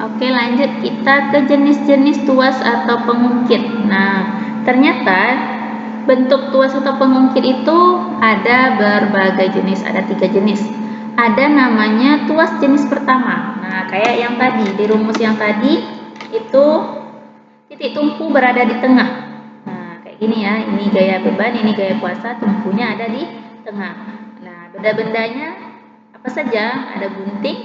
Oke, lanjut kita ke jenis-jenis tuas atau pengungkit. Nah, ternyata bentuk tuas atau pengungkit itu ada berbagai jenis, ada 3 jenis. Ada namanya tuas jenis pertama. Nah, kayak yang tadi, di rumus yang tadi itu titik tumpu berada di tengah. Nah, kayak gini ya, ini gaya beban, ini gaya kuasa, tumpunya ada di tengah. Nah, benda-bendanya apa saja? Ada gunting,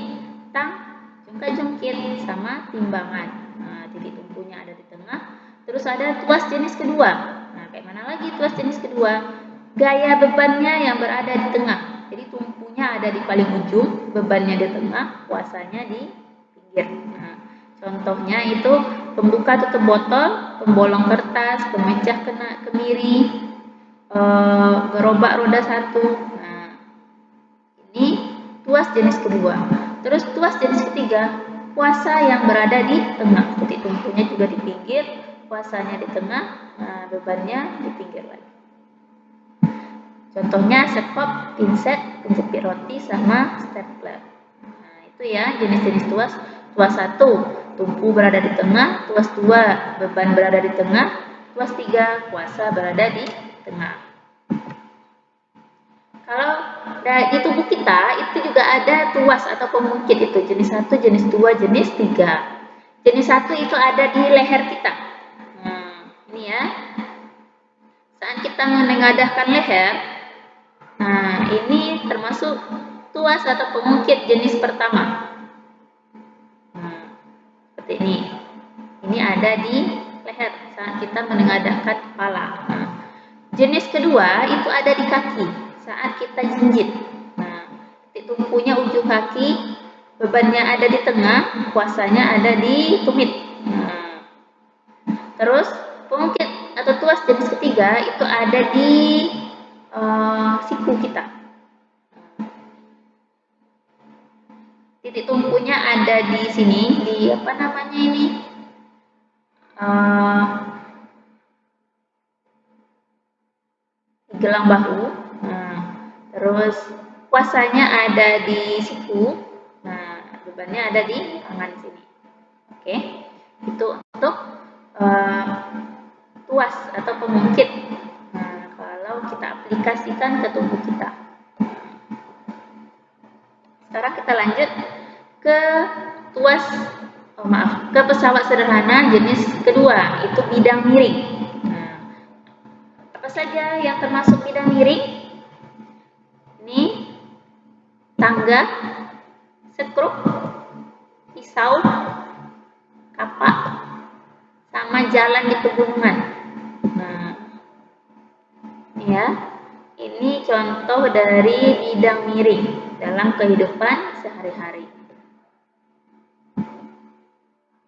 tang, jungkat-jungkit, sama timbangan. Nah, titik tumpunya ada di tengah. Terus ada tuas jenis kedua. Nah, kayak mana lagi tuas jenis kedua? Gaya bebannya yang berada di tengah. Jadi tumpunya ada di paling ujung, bebannya di tengah, kuasanya di pinggir. Nah, contohnya itu pembuka tutup botol, pembolong kertas, pemecah kemiri, gerobak roda 1. Nah, ini tuas jenis kedua. Terus tuas jenis ketiga, kuasa yang berada di tengah. Titik tumpunya juga di pinggir, kuasanya di tengah, nah, bebannya di pinggir lagi. Contohnya sekop, pinset, penjepit roti, sama stapler. Nah, itu ya jenis-jenis tuas. Tuas 1, tumpu berada di tengah. Tuas 2, beban berada di tengah. Tuas 3, kuasa berada di tengah. Kalau di tubuh kita itu juga ada tuas atau pengungkit itu jenis 1, jenis 2, jenis 3. Jenis 1 itu ada di leher kita. Nah, ini ya. Saat kita menengadahkan leher, nah ini termasuk tuas atau pengungkit jenis pertama. Nah, seperti ini. Ini ada di leher saat kita menengadahkan kepala. Nah, jenis kedua itu ada di kaki saat kita jinjit. Nah, titik tumpunya ujung kaki, bebannya ada di tengah, kuasanya ada di tumit. Nah, terus pengungkit atau tuas jenis ketiga itu ada di siku kita. Titik tumpunya ada di sini, di apa namanya ini? Di gelang bahu. Nah, terus kuasanya ada di siku. Nah, bebannya ada di tangan sini. Oke, itu untuk tuas atau pengungkit. Nah, kalau kita aplikasikan ke tubuh kita. Sekarang kita lanjut ke tuas, ke pesawat sederhana jenis kedua, itu bidang miring. Nah, apa saja yang termasuk bidang miring? Ini tangga, sekrup, pisau, kapak, sama jalan di pegunungan. Nah, ini ya, ini contoh dari bidang miring dalam kehidupan sehari-hari.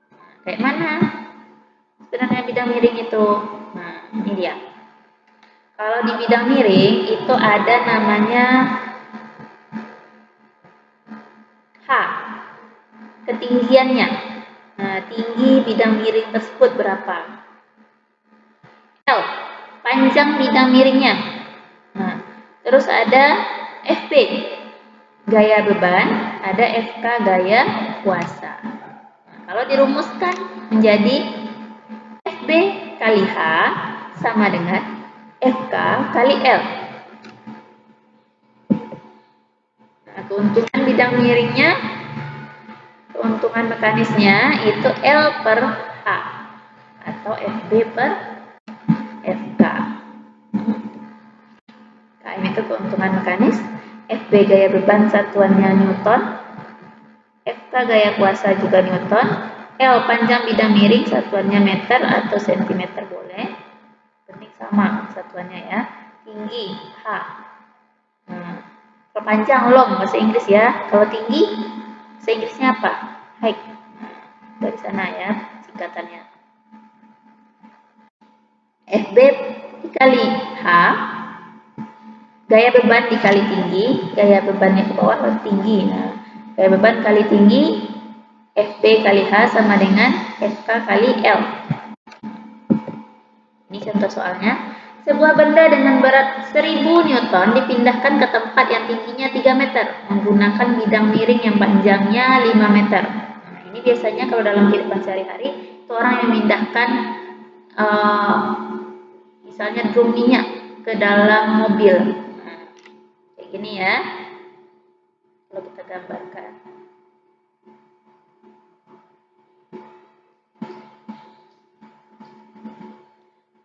Nah, kayak mana sebenarnya bidang miring itu? Nah, ini dia. Kalau di bidang miring itu ada namanya H, ketinggiannya. Nah, tinggi bidang miring tersebut berapa? L, panjang bidang miringnya. Nah, terus ada FB, gaya beban, ada FK, gaya kuasa. Nah, kalau dirumuskan menjadi FB kali H sama dengan FK kali L. Nah, keuntungan bidang miringnya, keuntungan mekanisnya itu L per H atau FB per FK. KM itu keuntungan mekanis, FB gaya beban satuannya Newton, FK gaya kuasa juga Newton, L panjang bidang miring satuannya meter atau sentimeter boleh, penting sama satuannya ya, tinggi H. Nah, kalau panjang long bahasa Inggris ya, kalau tinggi bahasa Inggrisnya apa? Height. Nah, dari sana ya singkatannya. FB dikali H, gaya beban dikali tinggi, gaya bebannya ke bawah lebih tinggi. Nah, gaya beban kali tinggi, FB kali H sama dengan FK kali L. Ini contoh soalnya. Sebuah benda dengan berat 1000 Newton dipindahkan ke tempat yang tingginya 3 meter menggunakan bidang miring yang panjangnya 5 meter. Nah, ini biasanya kalau dalam kehidupan sehari-hari itu orang yang memindahkan misalnya drum minyak ke dalam mobil. Nah, kayak gini ya. Kalau kita gambarkan.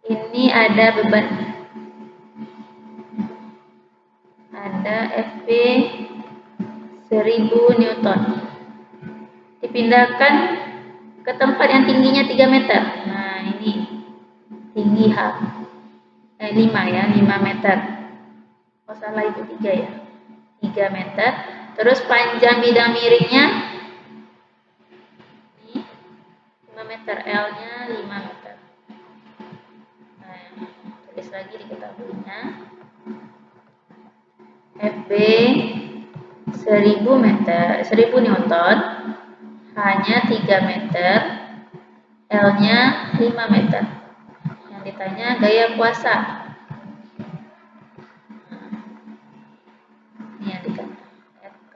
Ini ada beban. Ada FB 1000 Newton. Dipindahkan ke tempat yang tingginya 3 meter. Nah, ini tinggi 5 ya, 5 meter. Oh, salah, itu 3 ya. 3 meter. Terus panjang bidang miringnya ini 5 meter, L-nya 5 meter. Nah, tulis lagi diketahuinya. FB 1000 meter, 1000 Newton, hanya 3 meter, L-nya 5 meter. Yang ditanya gaya kuasa. Ini yang ditanya, FK.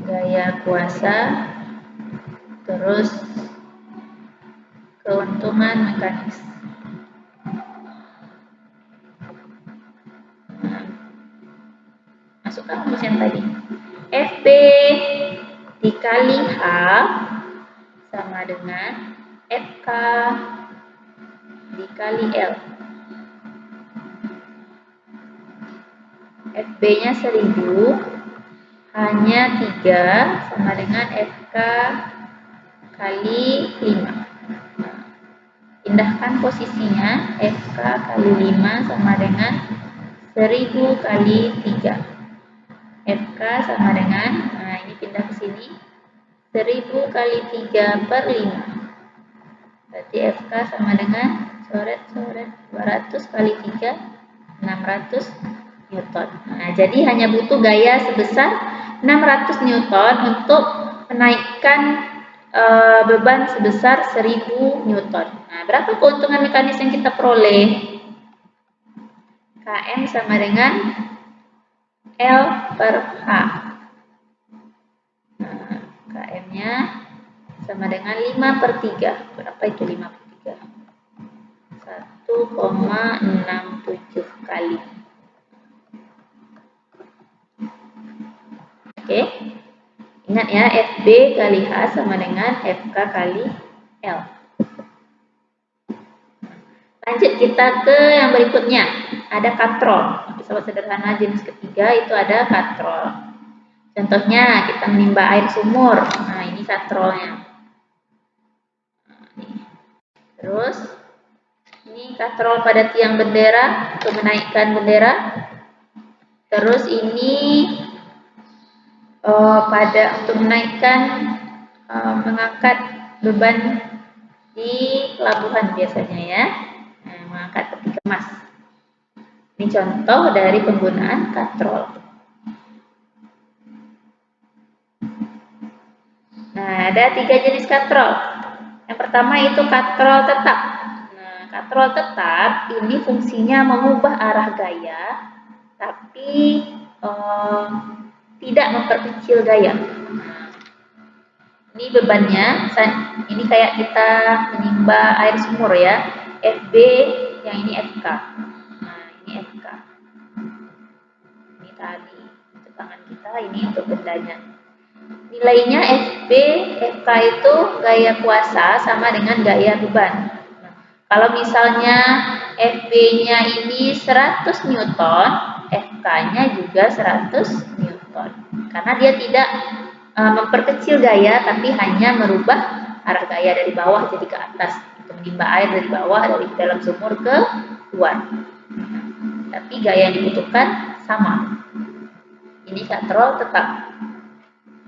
Gaya kuasa, terus keuntungan mekanis. Masukkan rumus yang tadi. FP dikali H sama dengan FK dikali L. FB-nya 1000, hanya 3 sama dengan FK kali 5. Pindahkan posisinya, FK kali 5 sama dengan 1000 kali 3. FK sama dengan, nah ini pindah ke sini, 1000 kali 3 per 5. Berarti FK sama dengan, coret 200 kali 3, 600 Newton. Nah, jadi hanya butuh gaya sebesar 600 Newton untuk menaikkan beban sebesar 1000 Newton. Nah, berapa keuntungan mekanis yang kita peroleh? Km sama dengan L per H. Nah, Km-nya sama dengan 5 per 3. Berapa itu 5 per 3? 1,67 kali. Oke. Ingat ya, FB kali H sama dengan FK kali L. Lanjut kita ke yang berikutnya. Ada katrol. Pesawat sederhana jenis ketiga itu ada katrol. Contohnya kita menimba air sumur. Nah, ini katrolnya. Terus ini katrol pada tiang bendera untuk menaikkan bendera. Terus ini untuk menaikkan mengangkat beban di pelabuhan biasanya ya, mengangkat peti kemas. Ini contoh dari penggunaan katrol. Nah, ada 3 jenis katrol. Yang pertama itu katrol tetap. Nah, katrol tetap ini fungsinya mengubah arah gaya, tapi tidak memperkecil gaya. Nah, ini bebannya, ini kayak kita menimba air sumur ya, FB, yang ini FK. Nah, ini FK. Ini tadi untuk tangan kita, ini untuk bendanya. Nilainya FB, FK itu gaya kuasa sama dengan gaya beban. Nah, kalau misalnya FB-nya ini 100 Newton, FK-nya juga 100 Newton. Karena dia tidak memperkecil gaya, tapi hanya merubah arah gaya dari bawah jadi ke atas. Itu menimba air dari bawah, dari dalam sumur ke luar. Tapi gaya yang dibutuhkan sama. Ini katrol tetap.